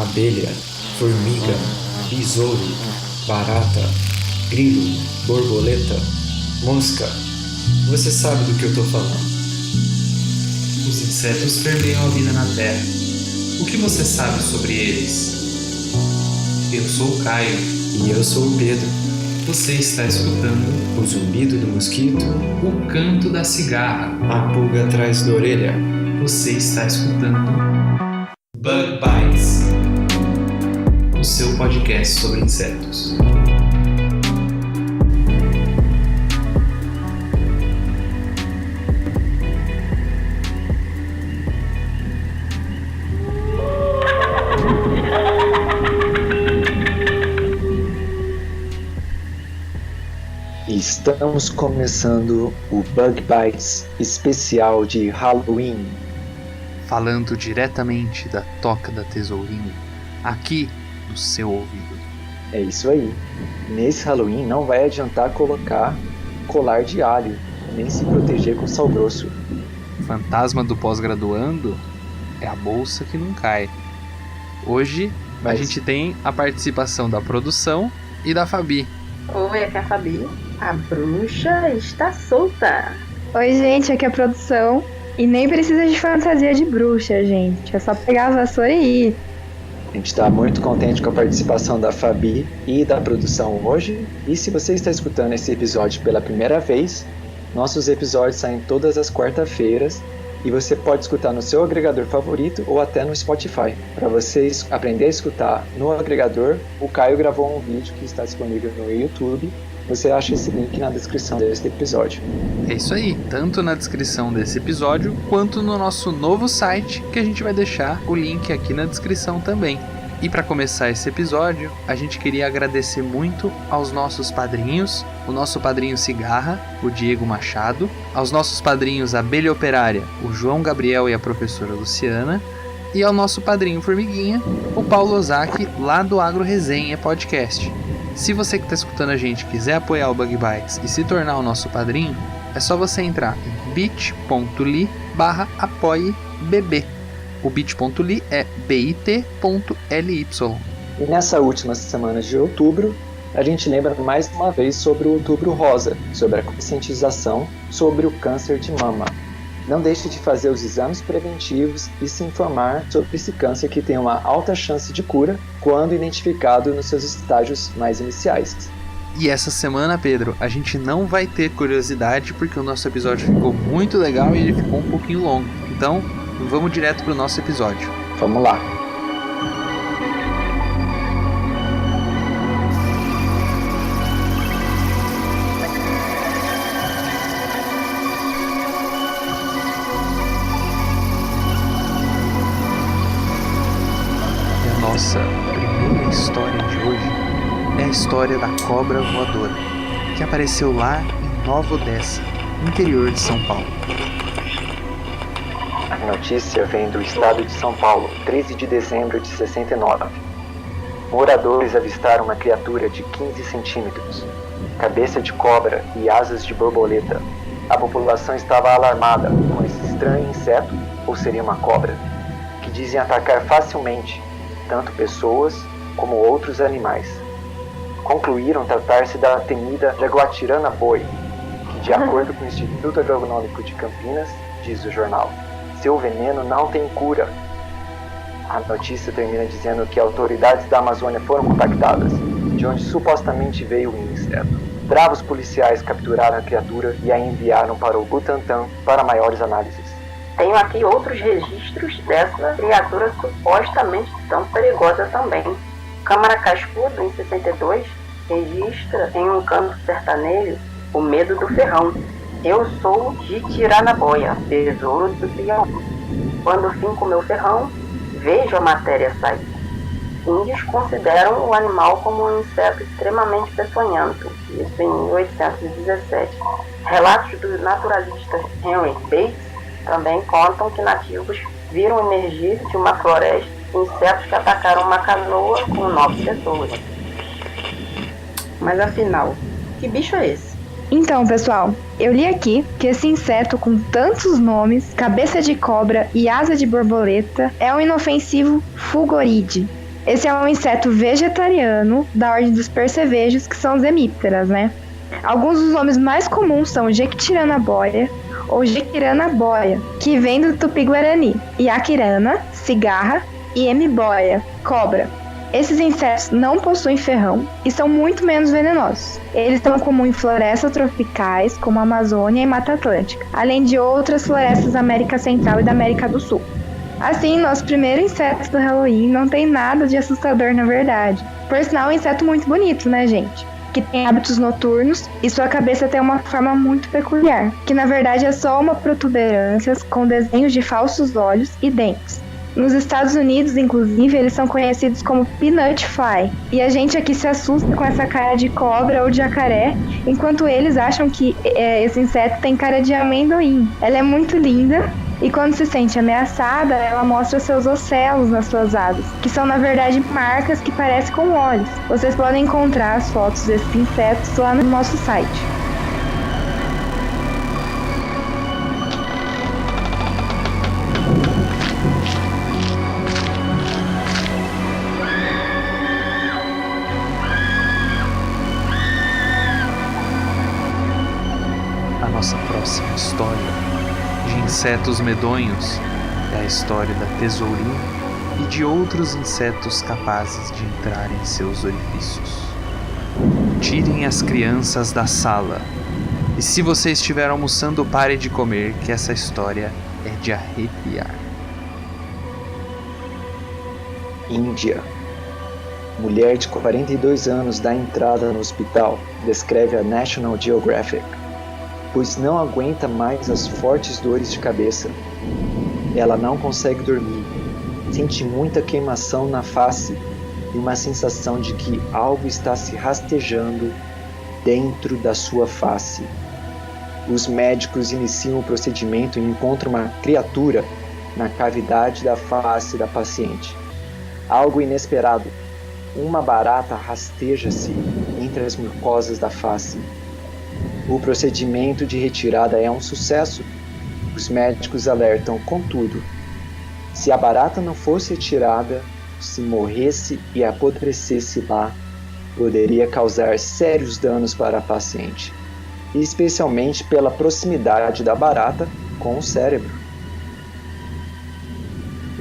abelha, formiga, besouro, barata, grilo, borboleta, mosca. Você sabe do que eu estou falando. Os insetos permeiam a vida na Terra. O que você sabe sobre eles? Eu sou o Caio. E eu sou o Pedro. Você está escutando O zumbido do mosquito, o canto da cigarra. a pulga atrás da orelha. Você está escutando Bug Bites, o seu podcast sobre insetos. Estamos começando o Bug Bites especial de Halloween. Falando diretamente da Toca da Tesourinha, aqui no seu ouvido. É isso aí. Nesse Halloween não vai adiantar colocar colar de alho, nem se proteger com sal grosso. Fantasma do pós-graduando é a bolsa que não cai. Hoje a gente tem a participação da produção e da Fabi. Oi, aqui é a Fabi. A bruxa está solta. Oi, gente, aqui é a produção. E nem precisa de fantasia de bruxa, gente. É só pegar a vassoura e ir. A gente está muito contente com a participação da Fabi e da produção hoje. E se você está escutando esse episódio pela primeira vez, nossos episódios saem todas as quarta-feiras e você pode escutar no seu agregador favorito ou até no Spotify. Para vocês aprender a escutar no agregador, o Caio gravou um vídeo que está disponível no YouTube. Você acha esse link na descrição desse episódio. É isso aí, tanto na descrição desse episódio, quanto no nosso novo site, que a gente vai deixar o link aqui na descrição também. E para começar esse episódio, a gente queria agradecer muito aos nossos padrinhos, o nosso padrinho Cigarra, o Diego Machado, aos nossos padrinhos Abelha Operária, o João Gabriel e a professora Luciana, e ao nosso padrinho Formiguinha, o Paulo Ozaki, lá do Agro Resenha Podcast. Se você que está escutando a gente quiser apoiar o Bug Bites e se tornar o nosso padrinho, é só você entrar em bit.ly/apoiebb. O bit.ly é bit.ly. E nessa última semana de outubro, a gente lembra mais uma vez sobre o Outubro Rosa, sobre a conscientização sobre o câncer de mama. Não deixe de fazer os exames preventivos e se informar sobre esse câncer que tem uma alta chance de cura quando identificado nos seus estágios mais iniciais. E essa semana, Pedro, a gente não vai ter curiosidade porque o nosso episódio ficou muito legal e ele ficou um pouquinho longo. Então, vamos direto pro nosso episódio. Vamos lá! Nossa primeira história de hoje é a história da cobra voadora, que apareceu lá em Nova Odessa, interior de São Paulo. A notícia vem do estado de São Paulo, 13 de dezembro de 69. Moradores avistaram uma criatura de 15 centímetros, cabeça de cobra e asas de borboleta. A população estava alarmada com esse estranho inseto, ou seria uma cobra, que dizem atacar facilmente tanto pessoas como outros animais. Concluíram tratar-se da temida jaguatirana boi, que, de acordo com o Instituto Agronômico de Campinas, diz o jornal, seu veneno não tem cura. A notícia termina dizendo que autoridades da Amazônia foram contactadas, de onde supostamente veio o inseto. Bravos policiais capturaram a criatura e a enviaram para o Butantan para maiores análises. Tenho aqui outros registros dessa criatura supostamente tão perigosa também. Câmara Cascudo, em 62, registra em um canto sertanejo o medo do ferrão. Eu sou de Tiranaboia, besouro do Piauí. Quando finco meu ferrão, vejo a matéria sair. Índios consideram o animal como um inseto extremamente peçonhento, isso em 1817. Relatos do naturalista Henry Bates também contam que nativos viram emergir de uma floresta insetos que atacaram uma canoa com 9 pessoas. Mas afinal, que bicho é esse? Então, pessoal, eu li aqui que esse inseto com tantos nomes, cabeça de cobra e asa de borboleta, é o inofensivo fulgoride. Esse é um inseto vegetariano da ordem dos percevejos, que são os hemípteras, né? Alguns dos nomes mais comuns são Jequitirana-boia ou Jequirana-boia, que vem do tupi-guarani, e Aquirana, cigarra, e hemiboia, cobra. Esses insetos não possuem ferrão e são muito menos venenosos. Eles são comuns em florestas tropicais, como a Amazônia e Mata Atlântica, além de outras florestas da América Central e da América do Sul. Assim, nosso primeiro inseto do Halloween não tem nada de assustador, na verdade. Por sinal, é um inseto muito bonito, né, gente? Que tem hábitos noturnos e sua cabeça tem uma forma muito peculiar, que na verdade é só uma protuberância com desenhos de falsos olhos e dentes. Nos Estados Unidos, inclusive, eles são conhecidos como peanut fly. E a gente aqui se assusta com essa cara de cobra ou de jacaré, enquanto eles acham que esse inseto tem cara de amendoim. Ela é muito linda e quando se sente ameaçada, ela mostra seus ocelos nas suas asas, que são na verdade marcas que parecem com olhos. Vocês podem encontrar as fotos desses insetos lá no nosso site. Nossa próxima história de insetos medonhos é a história da tesourinha e de outros insetos capazes de entrar em seus orifícios. Tirem as crianças da sala e se você estiver almoçando, pare de comer, que essa história é de arrepiar. Índia. Mulher de 42 anos dá entrada no hospital, descreve a National Geographic, pois não aguenta mais as fortes dores de cabeça. Ela não consegue dormir, sente muita queimação na face e uma sensação de que algo está se rastejando dentro da sua face. Os médicos iniciam o procedimento e encontram uma criatura na cavidade da face da paciente. Algo inesperado, uma barata rasteja-se entre as mucosas da face. O procedimento de retirada é um sucesso. Os médicos alertam, contudo, se a barata não fosse retirada, se morresse e apodrecesse lá, poderia causar sérios danos para a paciente, especialmente pela proximidade da barata com o cérebro.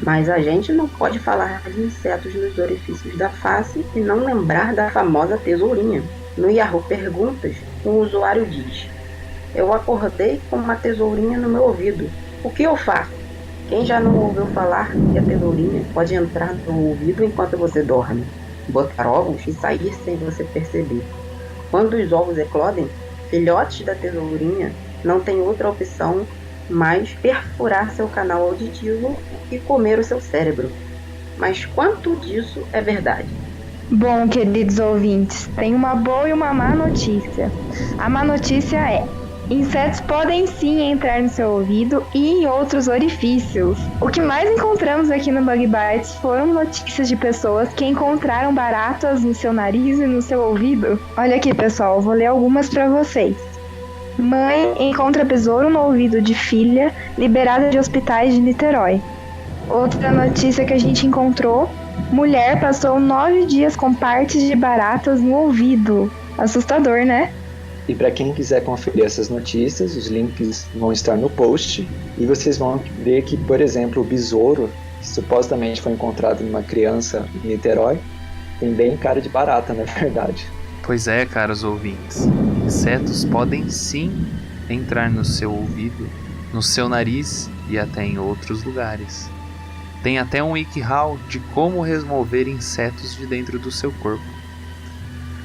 Mas a gente não pode falar de insetos nos orifícios da face e não lembrar da famosa tesourinha. No Yahoo Perguntas, um usuário diz: eu acordei com uma tesourinha no meu ouvido. O que eu faço? Quem já não ouviu falar que a tesourinha pode entrar no ouvido enquanto você dorme, botar ovos e sair sem você perceber? Quando os ovos eclodem, filhotes da tesourinha não têm outra opção mais perfurar seu canal auditivo e comer o seu cérebro. Mas quanto disso é verdade? Bom, queridos ouvintes, tem uma boa e uma má notícia. A má notícia é: insetos podem sim entrar no seu ouvido e em outros orifícios. O que mais encontramos aqui no Bug Bites foram notícias de pessoas que encontraram baratas no seu nariz e no seu ouvido. Olha aqui, pessoal, eu vou ler algumas para vocês. Mãe encontra besouro no ouvido de filha liberada de hospitais de Niterói. Outra notícia que a gente encontrou: mulher passou 9 dias com partes de baratas no ouvido. Assustador, né? E para quem quiser conferir essas notícias, os links vão estar no post. E vocês vão ver que, por exemplo, o besouro, que supostamente foi encontrado numa criança em Niterói, tem bem cara de barata, na verdade. Pois é, caros ouvintes, insetos podem sim entrar no seu ouvido, no seu nariz e até em outros lugares. Tem até um WikiHow de como remover insetos de dentro do seu corpo.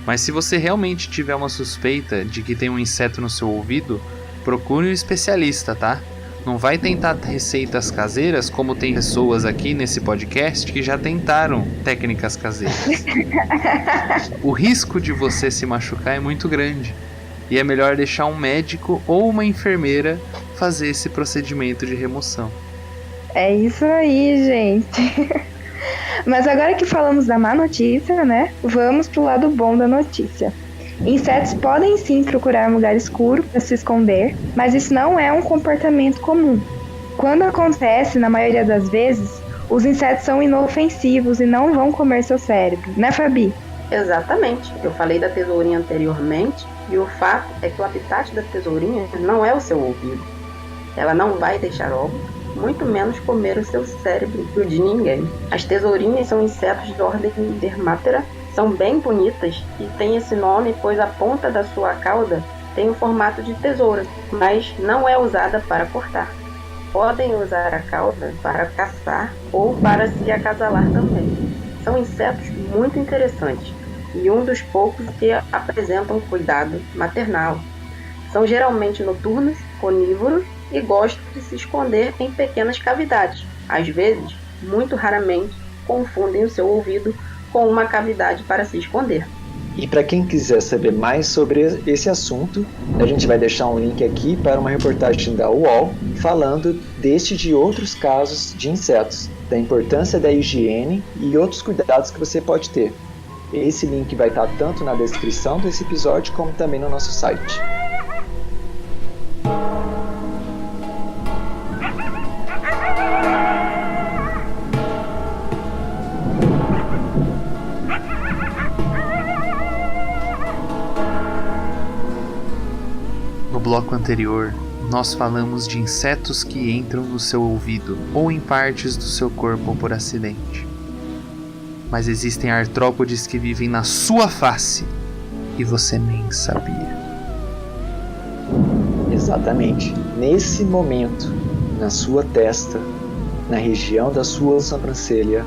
Mas se você realmente tiver uma suspeita de que tem um inseto no seu ouvido, procure um especialista, tá? Não vai tentar receitas caseiras, como tem pessoas aqui nesse podcast que já tentaram técnicas caseiras. O risco de você se machucar é muito grande. E é melhor deixar um médico ou uma enfermeira fazer esse procedimento de remoção. É isso aí, gente. Mas agora que falamos da má notícia, né? Vamos pro lado bom da notícia. Insetos podem sim procurar um lugar escuro para se esconder, mas isso não é um comportamento comum. Quando acontece, na maioria das vezes, os insetos são inofensivos e não vão comer seu cérebro, né, Fabi? Exatamente. Eu falei da tesourinha anteriormente e o fato é que o habitat da tesourinha não é o seu ouvido. Ela não vai deixar ovos, muito menos comer o seu cérebro de ninguém. As tesourinhas são insetos de ordem Dermatera, são bem bonitas e têm esse nome pois a ponta da sua cauda tem o formato de tesoura, mas não é usada para cortar. Podem usar a cauda para caçar ou para se acasalar também. São insetos muito interessantes e um dos poucos que apresentam cuidado maternal. São geralmente noturnos, onívoros e gostam de se esconder em pequenas cavidades. Às vezes, muito raramente, confundem o seu ouvido com uma cavidade para se esconder. E para quem quiser saber mais sobre esse assunto, a gente vai deixar um link aqui para uma reportagem da UOL falando deste e de outros casos de insetos, da importância da higiene e outros cuidados que você pode ter. Esse link vai estar tanto na descrição desse episódio como também no nosso site. No bloco anterior, nós falamos de insetos que entram no seu ouvido ou em partes do seu corpo por acidente. Mas existem artrópodes que vivem na sua face e você nem sabia. Exatamente. Nesse momento, na sua testa, na região da sua sobrancelha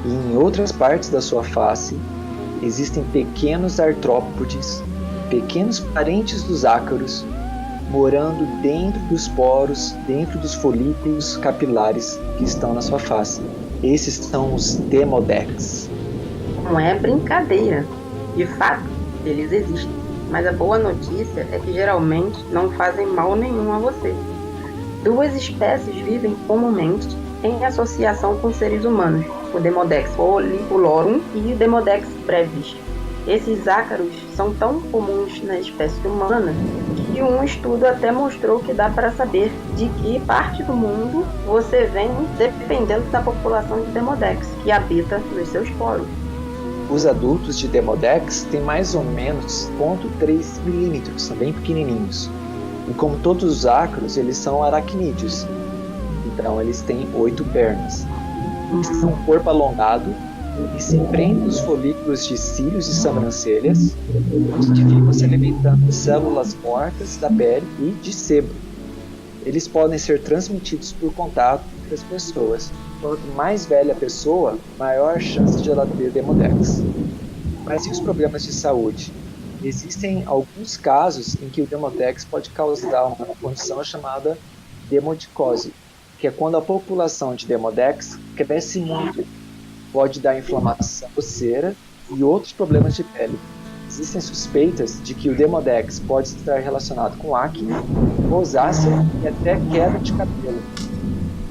e em outras partes da sua face, existem pequenos artrópodes, pequenos parentes dos ácaros, morando dentro dos poros, dentro dos folículos capilares que estão na sua face. Esses são os Demodex. Não é brincadeira. De fato, eles existem. Mas a boa notícia é que geralmente não fazem mal nenhum a você. Duas espécies vivem comumente em associação com seres humanos, o Demodex folliculorum e o Demodex brevis. Esses ácaros são tão comuns na espécie humana que um estudo até mostrou que dá para saber de que parte do mundo você vem dependendo da população de Demodex que habita nos seus poros. Os adultos de Demodex têm mais ou menos 0,3 milímetros, são bem pequenininhos. E como todos os ácaros, eles são aracnídeos, então eles têm 8 pernas. Eles têm um corpo alongado e se prendem nos folículos de cílios e sobrancelhas, onde ficam se alimentando de células mortas da pele e de sebo. Eles podem ser transmitidos por contato entre as pessoas. Quanto mais velha a pessoa, maior a chance de ela ter Demodex. Mas e os problemas de saúde? Existem alguns casos em que o Demodex pode causar uma condição chamada demodicose, que é quando a população de Demodex cresce muito. Pode dar inflamação, coceira e outros problemas de pele. Existem suspeitas de que o Demodex pode estar relacionado com acne, rosácea e até queda de cabelo.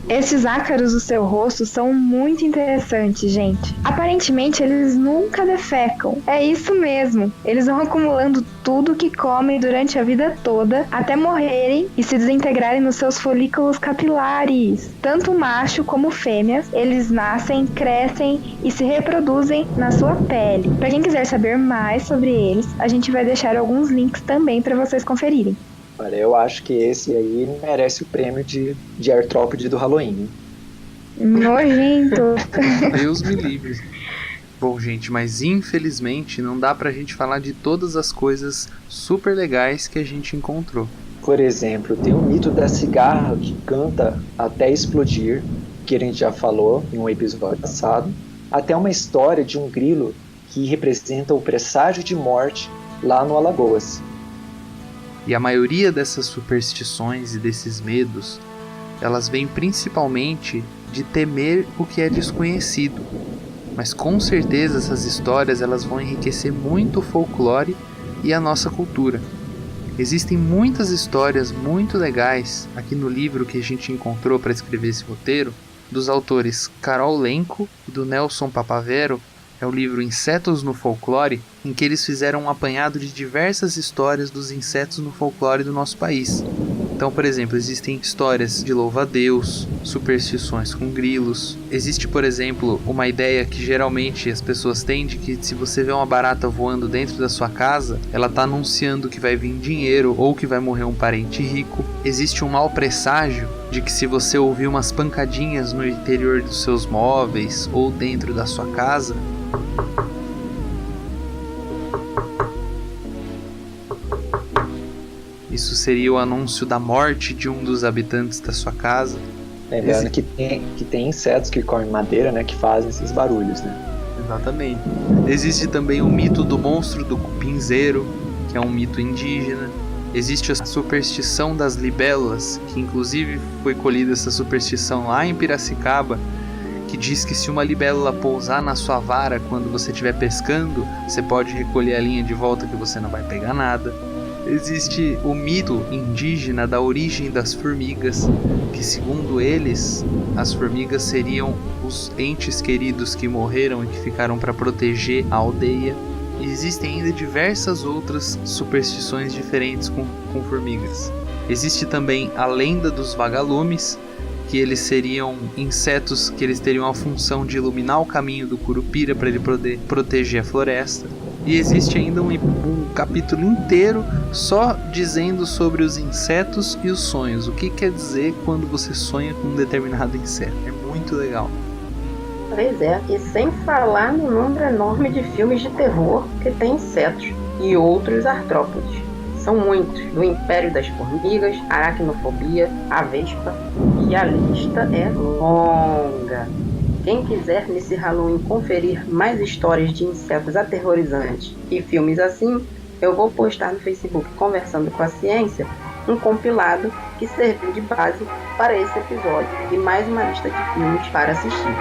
Esses ácaros do seu rosto são muito interessantes, gente. Aparentemente, eles nunca defecam. É isso mesmo. Eles vão acumulando tudo que comem durante a vida toda, até morrerem e se desintegrarem nos seus folículos capilares. Tanto macho como fêmeas, eles nascem, crescem e se reproduzem na sua pele. Para quem quiser saber mais sobre eles, a gente vai deixar alguns links também para vocês conferirem. Olha, eu acho que esse aí merece o prêmio de artrópode do Halloween. Nojento. Deus me livre. Bom, gente, mas infelizmente não dá pra gente falar de todas as coisas super legais que a gente encontrou. Por exemplo, tem o mito da cigarra que canta até explodir, que a gente já falou em um episódio passado, até uma história de um grilo que representa o presságio de morte lá no Alagoas. E a maioria dessas superstições e desses medos, elas vêm principalmente de temer o que é desconhecido. Mas com certeza essas histórias elas vão enriquecer muito o folclore e a nossa cultura. Existem muitas histórias muito legais aqui no livro que a gente encontrou para escrever esse roteiro, dos autores Carol Lenco e do Nelson Papavero. É o livro Insetos no Folclore, em que eles fizeram um apanhado de diversas histórias dos insetos no folclore do nosso país. Então, por exemplo, existem histórias de louva-a-Deus, superstições com grilos. Existe, por exemplo, uma ideia que geralmente as pessoas têm de que se você vê uma barata voando dentro da sua casa, ela está anunciando que vai vir dinheiro ou que vai morrer um parente rico. Existe um mau presságio de que se você ouvir umas pancadinhas no interior dos seus móveis ou dentro da sua casa, isso seria o anúncio da morte de um dos habitantes da sua casa. Lembrando que tem insetos que comem madeira, né, que fazem esses barulhos, né? Exatamente. Existe também o mito do monstro do cupinzeiro, que é um mito indígena. Existe a superstição das libélulas, que inclusive foi colhida essa superstição lá em Piracicaba, que diz que se uma libélula pousar na sua vara quando você estiver pescando, você pode recolher a linha de volta que você não vai pegar nada. Existe o mito indígena da origem das formigas, que segundo eles, as formigas seriam os entes queridos que morreram e que ficaram para proteger a aldeia. E existem ainda diversas outras superstições diferentes com formigas. Existe também a lenda dos vagalumes, que eles seriam insetos que eles teriam a função de iluminar o caminho do curupira para ele poder proteger a floresta. E existe ainda um capítulo inteiro só dizendo sobre os insetos e os sonhos. O que quer dizer quando você sonha com um determinado inseto. É muito legal. Pois é, e sem falar no número enorme de filmes de terror que tem insetos e outros artrópodes. São muitos, do Império das Formigas, Aracnofobia, a Vespa, e a lista é longa. Quem quiser nesse Halloween conferir mais histórias de insetos aterrorizantes e filmes assim, eu vou postar no Facebook Conversando com a Ciência um compilado que serviu de base para esse episódio e mais uma lista de filmes para assistir.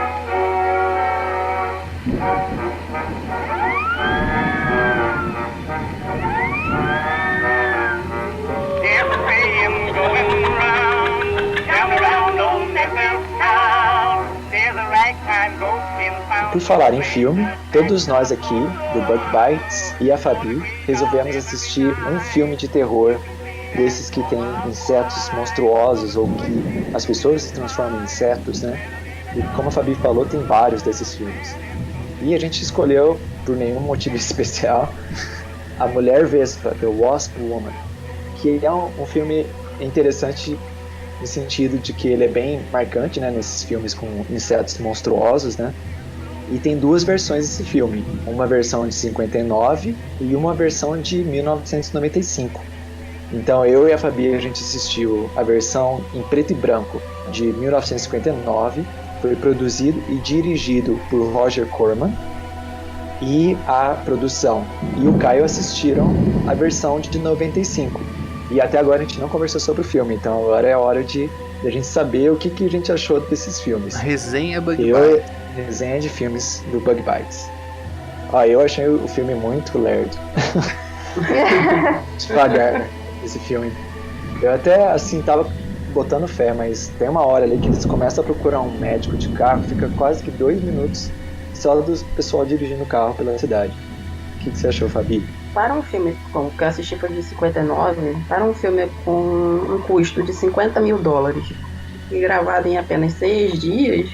Por falar em filme, todos nós aqui, do Bug Bites e a Fabi, resolvemos assistir um filme de terror desses que tem insetos monstruosos ou que as pessoas se transformam em insetos, né? E como a Fabi falou, tem vários desses filmes. E a gente escolheu, por nenhum motivo especial, A Mulher Vespa, The Wasp Woman, que é um filme interessante no sentido de que ele é bem marcante, né, nesses filmes com insetos monstruosos, né? E tem duas versões desse filme, uma versão de 59 e uma versão de 1995. Então eu e a Fabi, a gente assistiu a versão em preto e branco de 1959, foi produzido e dirigido por Roger Corman, e a produção e o Caio assistiram a versão de 95. E até agora a gente não conversou sobre o filme, então agora é a hora de a gente saber o que a gente achou desses filmes. Resenha Bug Bites. Resenha de filmes do Bug Bites. Eu achei o filme muito lerdo. Devagar, esse filme. Eu até, assim, tava botando fé, mas tem uma hora ali que eles começam a procurar um médico de carro, fica quase que 2 minutos só do pessoal dirigindo o carro pela cidade. O que você achou, Fabi? Para um filme, como que eu assisti foi de 59, para um filme com um custo de $50 mil e gravado em apenas 6 dias,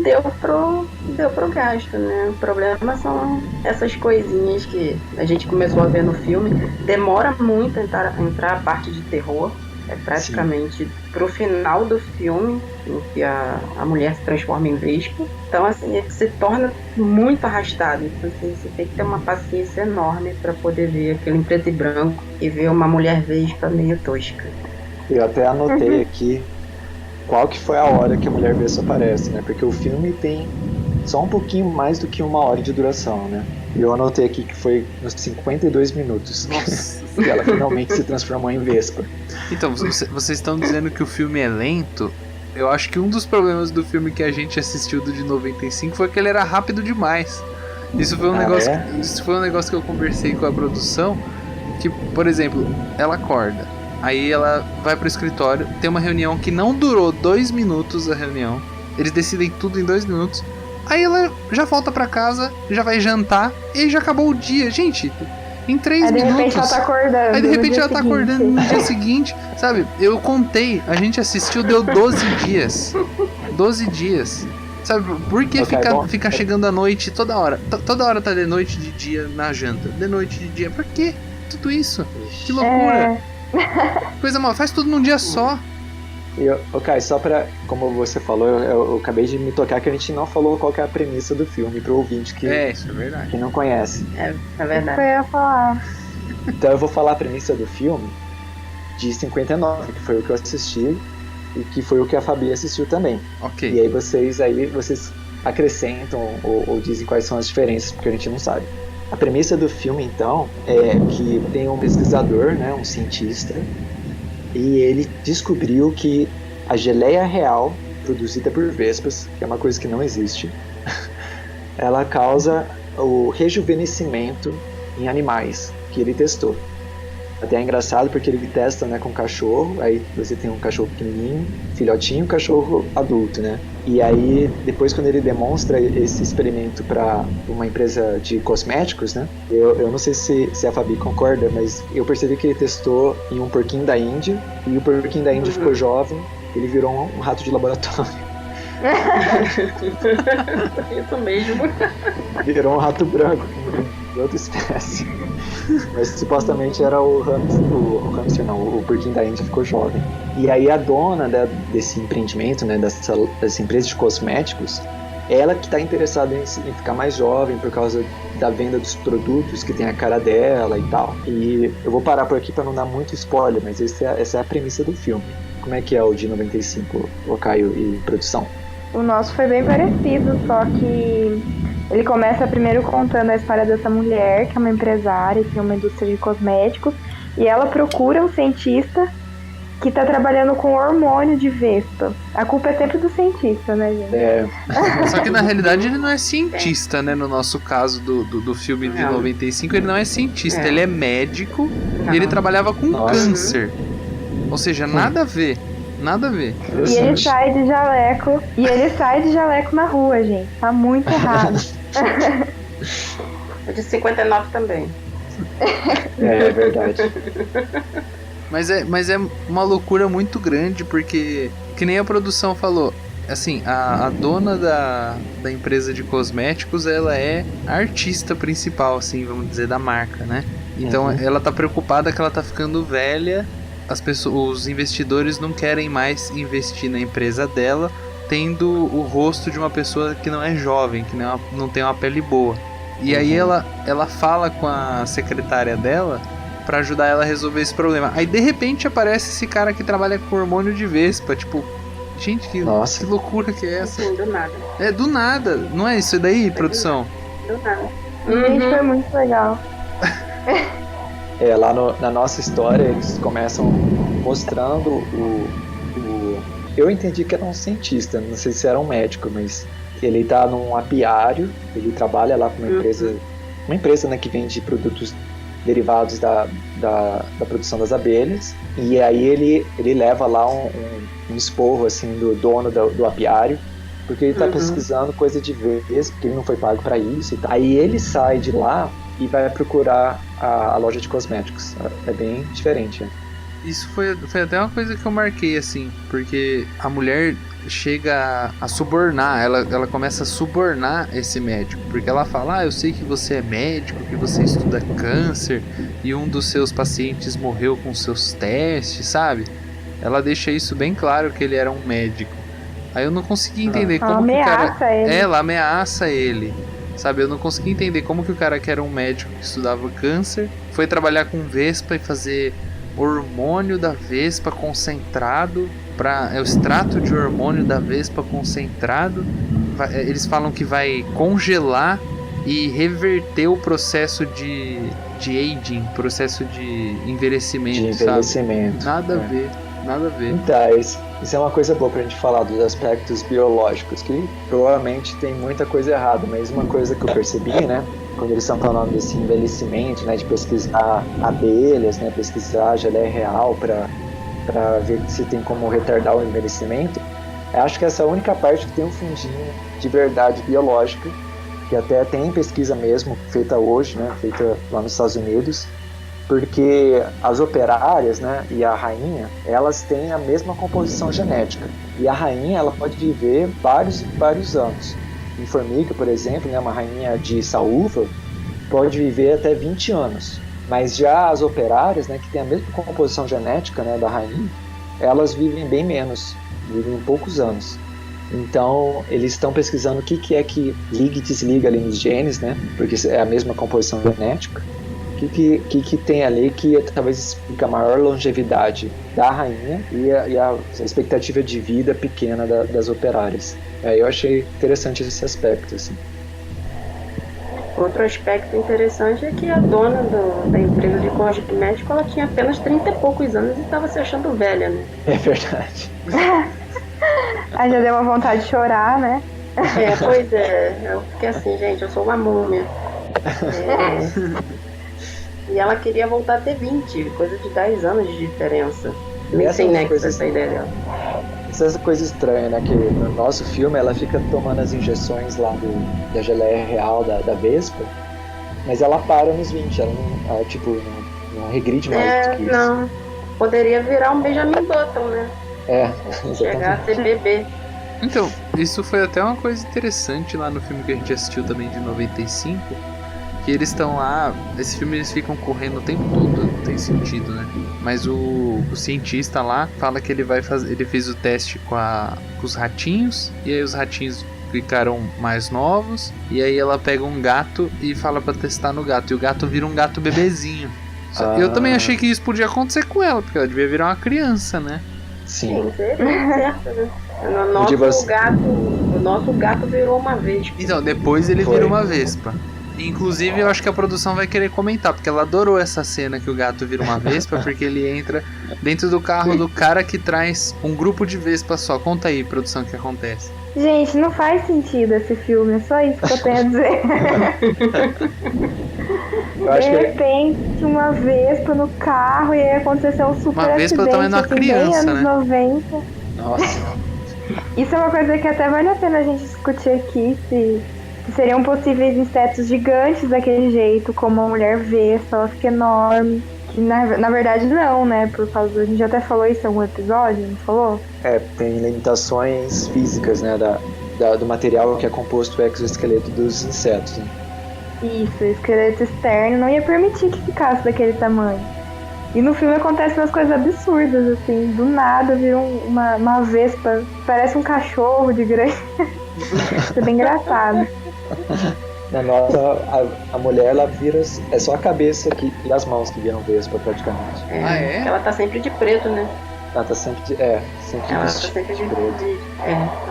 deu pro gasto, né? O problema são essas coisinhas que a gente começou a ver no filme. Demora muito a entrar a parte de terror. É praticamente pro final do filme em que a mulher se transforma em vespa. Então, assim, se torna muito arrastado. Então, assim, você tem que ter uma paciência enorme para poder ver aquilo em preto e branco e ver uma mulher vespa meio tosca. Eu até anotei aqui qual que foi a hora que a mulher vespa aparece, né? Porque o filme tem só um pouquinho mais do que 1 hora de duração, né? E eu anotei aqui que foi nos 52 minutos que ela finalmente se transformou em vespa. Então, vocês estão dizendo que o filme é lento? Eu acho que um dos problemas do filme que a gente assistiu do de 95 foi que ele era rápido demais. Isso foi um negócio que eu conversei com a produção, que, por exemplo, ela acorda, aí ela vai pro escritório, tem uma reunião que não durou 2 minutos a reunião, eles decidem tudo em 2 minutos, aí ela já volta pra casa, já vai jantar e já acabou o dia. Gente, Em 3 Aí de minutos. repente ela tá acordando. Aí de no repente dia ela tá seguinte. acordando no dia seguinte, sabe? Eu contei, a gente assistiu, deu 12 dias. 12 dias. Sabe, por que Ok, bom. ficar chegando à noite toda hora? Toda hora tá de noite de dia na janta. De noite de dia. Por quê? Tudo isso? Que loucura. Coisa mal. Faz tudo num dia só. Ok, só pra, como você falou, eu acabei de me tocar que a gente não falou qual que é a premissa do filme pro ouvinte que, Isso é verdade. que não conhece. É Foi verdade. eu ia falar. Então eu vou falar a premissa do filme de 59, que foi o que eu assisti e que foi o que a Fabi assistiu também. Ok. E aí vocês acrescentam ou dizem quais são as diferenças, porque a gente não sabe. A premissa do filme, então, é que tem um pesquisador, né, um cientista, e ele descobriu que a geleia real, produzida por vespas, que é uma coisa que não existe, ela causa o rejuvenescimento em animais que ele testou. Até é engraçado porque ele testa, né, com cachorro, aí você tem um cachorro pequenininho, filhotinho, um cachorro adulto, né? E aí, depois quando ele demonstra esse experimento para uma empresa de cosméticos, né? Eu não sei se a Fabi concorda, mas eu percebi que ele testou em um porquinho da Índia, e o porquinho da Índia ficou jovem, ele virou um rato de laboratório. Isso mesmo. Virou um rato branco, de outra espécie. Mas supostamente era o hamster não, o porquinho da Índia ficou jovem. E aí a dona desse empreendimento, né, dessa empresa de cosméticos, ela que está interessada em ficar mais jovem por causa da venda dos produtos que tem a cara dela e tal. E eu vou parar por aqui para não dar muito spoiler, mas essa é a premissa do filme. Como é que é o de 95, o Caio e produção? O nosso foi bem parecido, só que ele começa primeiro contando a história dessa mulher, que é uma empresária, que tem uma indústria de cosméticos, e ela procura um cientista que tá trabalhando com hormônio de vespa. A culpa é sempre do cientista, né, gente? Só que na realidade ele não é cientista, né? No nosso caso do filme de Não. 95, ele não é cientista, É. ele é médico Não. e ele trabalhava com Nossa. câncer. Ou seja, nada a ver. Nada a ver. E ele sai de jaleco na rua, gente. Tá muito errado. O de 59 também. É verdade. Mas é uma loucura muito grande, porque, que nem a produção falou, assim, a dona da empresa de cosméticos, ela é a artista principal, assim, vamos dizer, da marca, né? Então ela tá preocupada que ela tá ficando velha, os investidores não querem mais investir na empresa dela, tendo o rosto de uma pessoa que não é jovem, que não tem uma pele boa. E aí ela fala com a secretária dela pra ajudar ela a resolver esse problema. Aí de repente aparece esse cara que trabalha com hormônio de vespa, tipo, gente, que loucura que é essa? Assim, do nada. É do nada, não é isso daí, produção? Do nada. Gente, foi muito legal. Lá na nossa história, eles começam mostrando eu entendi que era um cientista, não sei se era um médico, mas ele tá num apiário, ele trabalha lá com uma empresa, né, que vende produtos derivados da produção das abelhas, e aí ele leva lá um esporro, assim, do dono do apiário, porque ele tá pesquisando coisa de vespa, porque ele não foi pago para isso e tal. Aí ele sai de lá e vai procurar a loja de cosméticos. É bem diferente, né? Isso foi até uma coisa que eu marquei, assim, porque a mulher chega a subornar, ela começa a subornar esse médico, porque ela fala, eu sei que você é médico, que você estuda câncer, e um dos seus pacientes morreu com seus testes, sabe? Ela deixa isso bem claro, que ele era um médico. Aí eu não consegui entender como que o cara... Ela ameaça ele, sabe? Eu não consegui entender como que o cara que era um médico que estudava câncer foi trabalhar com vespa e fazer hormônio da vespa concentrado, é o extrato de hormônio da vespa concentrado. Eles falam que vai congelar e reverter o processo de aging, processo de envelhecimento, sabe? Nada a ver. Então, isso é uma coisa boa pra gente falar dos aspectos biológicos, que provavelmente tem muita coisa errada, mas uma coisa que eu percebi, né, quando eles estão falando desse envelhecimento, né, de pesquisar abelhas, né, pesquisar geleia real para ver se tem como retardar o envelhecimento, eu acho que essa é a única parte que tem um fundinho de verdade biológica, que até tem pesquisa mesmo feita hoje, né, feita lá nos Estados Unidos, porque as operárias, né, e a rainha, elas têm a mesma composição genética. E a rainha, ela pode viver vários anos. Em formiga, por exemplo, né, uma rainha de saúva pode viver até 20 anos. Mas já as operárias, né, que têm a mesma composição genética, né, da rainha, elas vivem bem menos, vivem poucos anos. Então, eles estão pesquisando o que é que liga e desliga ali nos genes, né, porque é a mesma composição genética. O que tem ali que talvez explica a maior longevidade da rainha e a expectativa de vida pequena das operárias. Eu achei interessante esse aspecto, assim. Outro aspecto interessante é que a dona da empresa de cosmético, ela tinha apenas 30 e poucos anos e estava se achando velha, né? É verdade. Aí já deu uma vontade de chorar, né? Pois é. Eu fiquei assim, gente, eu sou uma múmia. E ela queria voltar a ter 20, coisa de 10 anos de diferença. Meio sem nexo essa ideia dela. Essa coisa estranha, né? Que no nosso filme ela fica tomando as injeções lá da geleia real da Vespa, mas ela para nos 20, ela não regride mais do que isso. Não. Poderia virar um Benjamin Button, né? Chegar a ser bebê. Então, isso foi até uma coisa interessante lá no filme que a gente assistiu também de 95, que eles estão lá, esse filme eles ficam correndo o tempo todo, não tem sentido, né? Mas o cientista lá fala que ele fez o teste com os ratinhos, e aí os ratinhos ficaram mais novos, e aí ela pega um gato e fala pra testar no gato, e o gato vira um gato bebezinho. Eu também achei que isso podia acontecer com ela, porque ela devia virar uma criança, né? Sim. Seria certo, né? O nosso gato virou uma vespa. Então, depois ele virou uma vespa. Inclusive, eu acho que a produção vai querer comentar, porque ela adorou essa cena que o gato vira uma vespa, porque ele entra dentro do carro do cara que traz um grupo de vespa só. Conta aí, produção, o que acontece. Gente, não faz sentido esse filme, é só isso que eu tenho a dizer. De repente, uma vespa no carro e aí aconteceu um super uma vespa acidente, também numa criança, bem anos né? 90. Nossa. Isso é uma coisa que até vale a pena a gente discutir aqui, se seriam possíveis insetos gigantes daquele jeito, como a mulher vespa, ela fica enorme. Que na verdade não, né? Por causa, a gente até falou isso em algum episódio, não falou? Tem limitações físicas, né, do material que é composto o exoesqueleto dos insetos, né? Isso, o esqueleto externo não ia permitir que ficasse daquele tamanho. E no filme acontecem umas coisas absurdas, assim, do nada vira uma vespa, parece um cachorro de grande. Isso é bem engraçado. Na nossa, a mulher, ela vira, é só a cabeça e as mãos que viram vespa praticamente. Ela tá sempre de preto, né? Ela tá sempre de preto.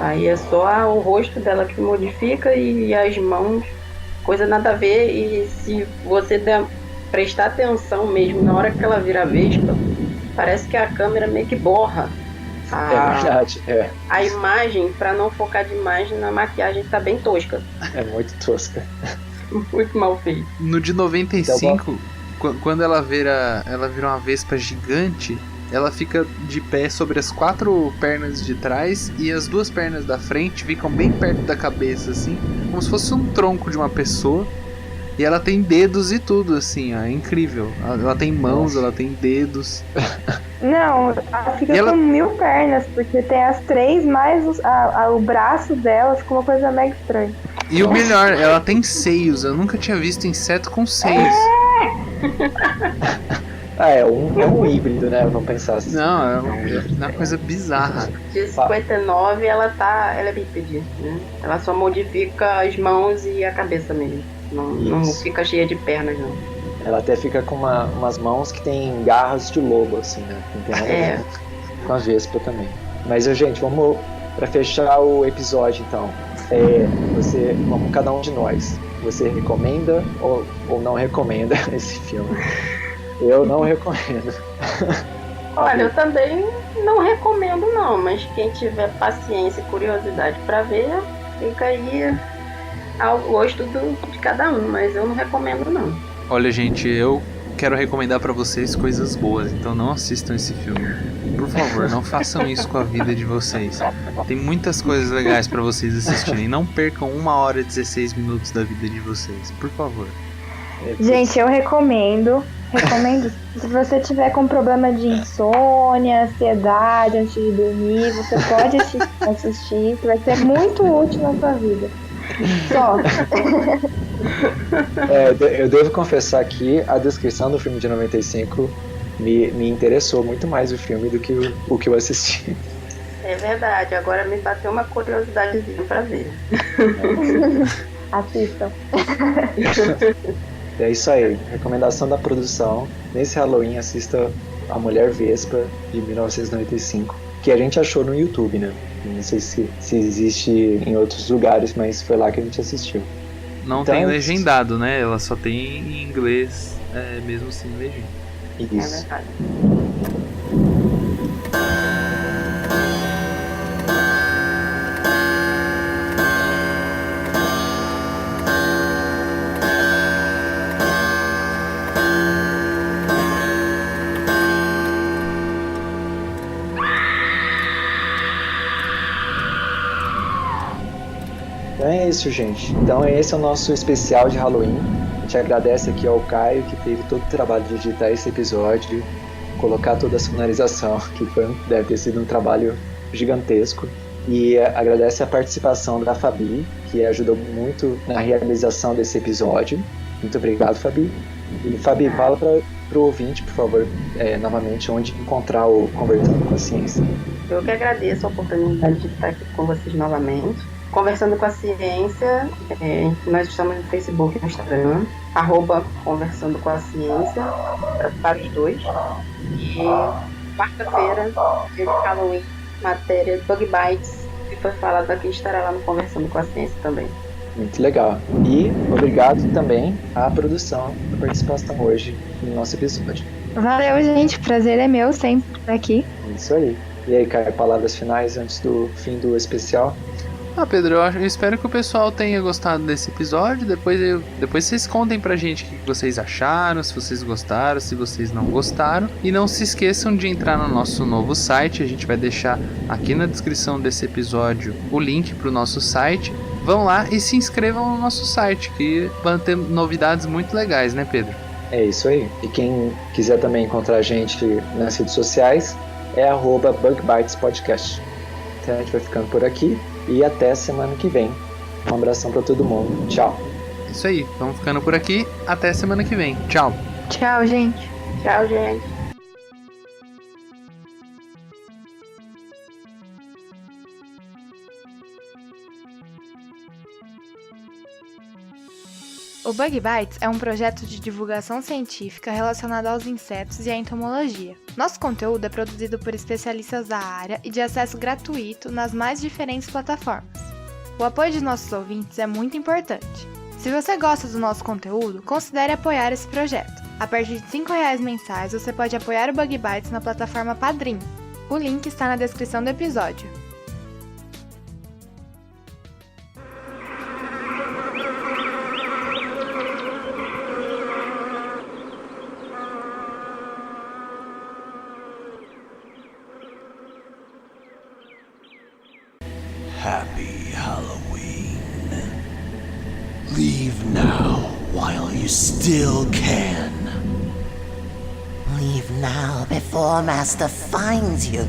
Aí é só o rosto dela que modifica e as mãos, coisa nada a ver. E se você prestar atenção mesmo, na hora que ela vira vespa, parece que a câmera meio que borra. É verdade, A imagem, pra não focar demais na maquiagem, tá bem tosca. É muito tosca. Muito mal feito. No de 95, quando ela vira uma vespa gigante, ela fica de pé sobre as 4 pernas de trás e as 2 pernas da frente ficam bem perto da cabeça, assim, como se fosse um tronco de uma pessoa. E ela tem dedos e tudo, assim, ó, é incrível. Ela tem mãos, ela tem dedos. Não, ela fica com 1000 pernas, porque tem as 3 mais o braço dela, fica uma coisa mega estranha. E o melhor, ela tem seios. Eu nunca tinha visto inseto com seios. É um híbrido, né? Vamos pensar assim. Não, é uma coisa bizarra. De 59 ela é bípede, né? Ela só modifica as mãos e a cabeça mesmo. Não fica cheia de pernas, não. Ela até fica com umas mãos que tem garras de lobo, assim, né? Não tem nada a ver com a vespa também. Mas, gente, vamos pra fechar o episódio, então. Vamos cada um de nós. Você recomenda ou não recomenda esse filme? Eu não recomendo. Olha, eu também não recomendo, não. Mas quem tiver paciência e curiosidade pra ver, fica aí ao gosto de cada um, mas eu não recomendo, não. Olha, gente, eu quero recomendar pra vocês coisas boas, então não assistam esse filme. Por favor, não façam isso com a vida de vocês. Tem muitas coisas legais pra vocês assistirem. Não percam 1h e 16 minutos da vida de vocês, por favor. Gente, eu recomendo. Se você tiver com problema de insônia, ansiedade antes de dormir, você pode assistir, que vai ser muito útil na sua vida. Só. Eu devo confessar que a descrição do filme de 95 me interessou muito mais o filme do que o que eu assisti. É verdade, agora me bateu uma curiosidadezinha pra ver. Assistam. É isso aí, recomendação da produção. Nesse Halloween, assista A Mulher Vespa, de 1995, que a gente achou no YouTube, né? Não sei se existe em outros lugares, mas foi lá que a gente assistiu. Não Então, tem legendado, né? Ela só tem em inglês, mesmo sem legenda. Isso. É verdade. Então é isso, gente. Então esse é o nosso especial de Halloween. A gente agradece aqui ao Caio, que teve todo o trabalho de editar esse episódio, colocar toda a sonorização, que deve ter sido um trabalho gigantesco. E agradece a participação da Fabi, que ajudou muito na realização desse episódio. Muito obrigado, Fabi. E Fabi, fala para o ouvinte, por favor, novamente, onde encontrar o Conversando com a Ciência. Eu que agradeço a oportunidade de estar aqui com vocês novamente. Conversando com a Ciência, nós estamos no Facebook e no Instagram, @Conversando com a Ciência, para os dois. E quarta-feira, dia de Halloween, matéria Bug Bites, que foi falado aqui, estará lá no Conversando com a Ciência também. Muito legal. E obrigado também à produção da participação hoje no nosso episódio. Valeu, gente. Prazer é meu sempre estar aqui. Isso aí. E aí, Caio, palavras finais antes do fim do especial? Pedro, eu espero que o pessoal tenha gostado desse episódio. Depois vocês contem pra gente o que vocês acharam, se vocês gostaram, se vocês não gostaram. E não se esqueçam de entrar no nosso novo site. A gente vai deixar aqui na descrição desse episódio o link pro nosso site. Vão lá e se inscrevam no nosso site, que vão ter novidades muito legais, né, Pedro? É isso aí. E quem quiser também encontrar a gente nas redes sociais é @BugBitesPodcast. Então a gente vai ficando por aqui e até semana que vem. Um abração pra todo mundo. Tchau. Isso aí, vamos ficando por aqui. Até semana que vem. Tchau. Tchau, gente. Tchau, gente. O Bug Bites é um projeto de divulgação científica relacionado aos insetos e à entomologia. Nosso conteúdo é produzido por especialistas da área e de acesso gratuito nas mais diferentes plataformas. O apoio de nossos ouvintes é muito importante. Se você gosta do nosso conteúdo, considere apoiar esse projeto. A partir de R$5 mensais, você pode apoiar o Bug Bites na plataforma Padrim. O link está na descrição do episódio. Happy Halloween. Leave now while you still can. Leave now before Master finds you.